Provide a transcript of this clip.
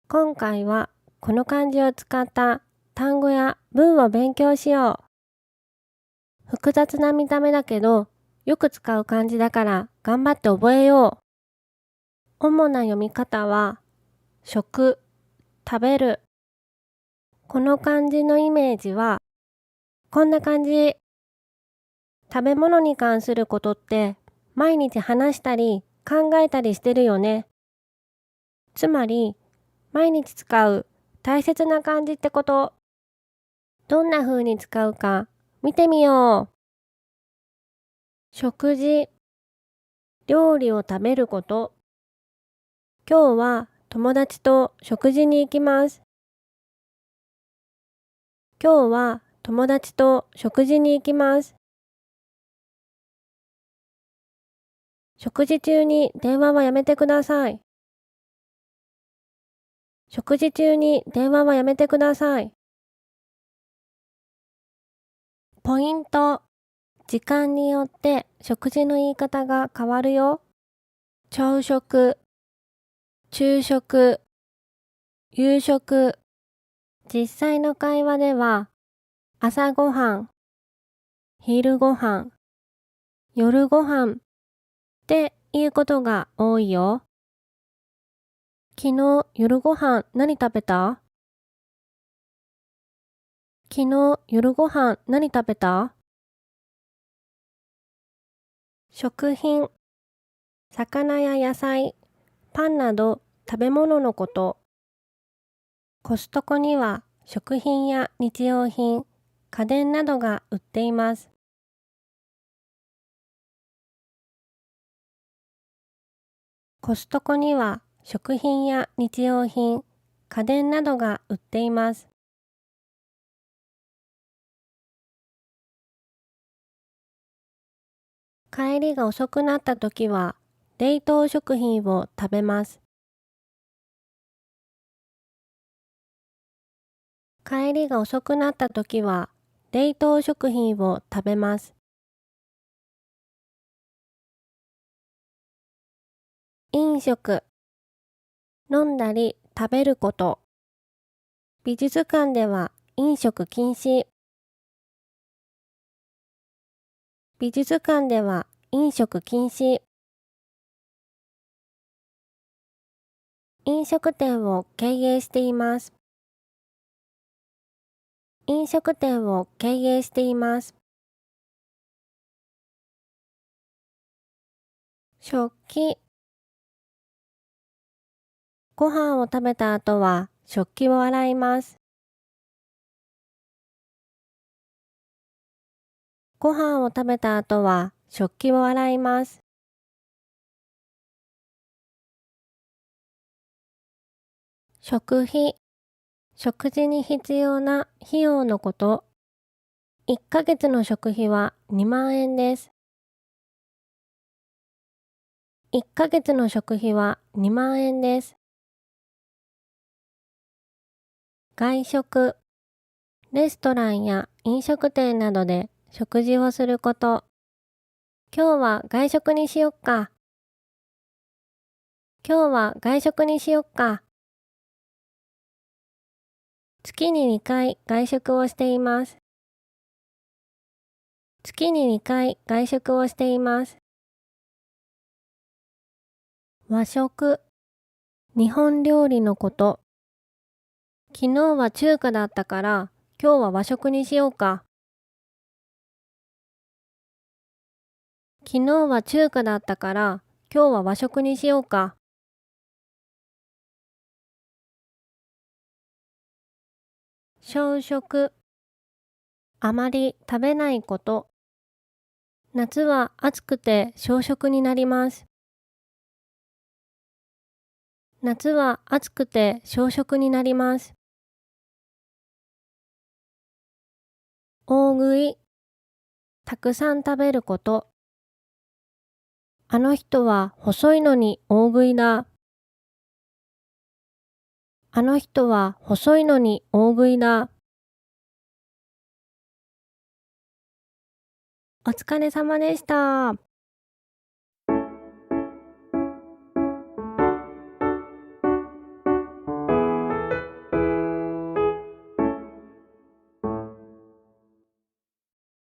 今回はこの漢字を使った単語や文を勉強しよう。複雑な見た目だけど、よく使う漢字だから頑張って覚えよう。主な読み方は、食、食べる。この漢字のイメージは、こんな感じ。食べ物に関することって毎日話したり考えたりしてるよね。つまり、毎日使う大切な漢字ってこと。どんな風に使うか見てみよう。食事、料理を食べること。今日は友達と食事に行きます。今日は友達と食事に行きます。食事中に電話はやめてください。食事中に電話はやめてください。ポイント。時間によって食事の言い方が変わるよ。朝食、昼食、夕食。実際の会話では、朝ごはん、昼ごはん、夜ごはんって言うことが多いよ。昨日夜ごはん何食べた？昨日夜ごはん何食べた？食品、魚や野菜、パンなど食べ物のこと。コストコには食品や日用品、家電などが売っています。コストコには食品や日用品、家電などが売っています。帰りが遅くなったときは冷凍食品を食べます。帰りが遅くなったときは冷凍食品を食べます。飲食、飲んだり食べること。美術館では飲食禁止。美術館では飲食禁止。飲食店を経営しています。飲食店を経営しています。食器。ご飯を食べた後は食器を洗います。ご飯を食べた後は食器を洗います。食費。食事に必要な費用のこと。1ヶ月の食費は2万円です。1ヶ月の食費は2万円です。外食。レストランや飲食店などで食事をすること。今日は外食にしよっか。今日は外食にしよっか。月に2回外食をしています。月に2回外食をしています。和食。日本料理のこと。昨日は中華だったから今日は和食にしようか。昨日は中華だったから今日は和食にしようか。小食。あまり食べないこと。夏は暑くて小食になります。夏は暑くて小食になります。大食い。たくさん食べること。あの人は細いのに大食いだ。あの人は細いのに大食いだ。お疲れ様でした。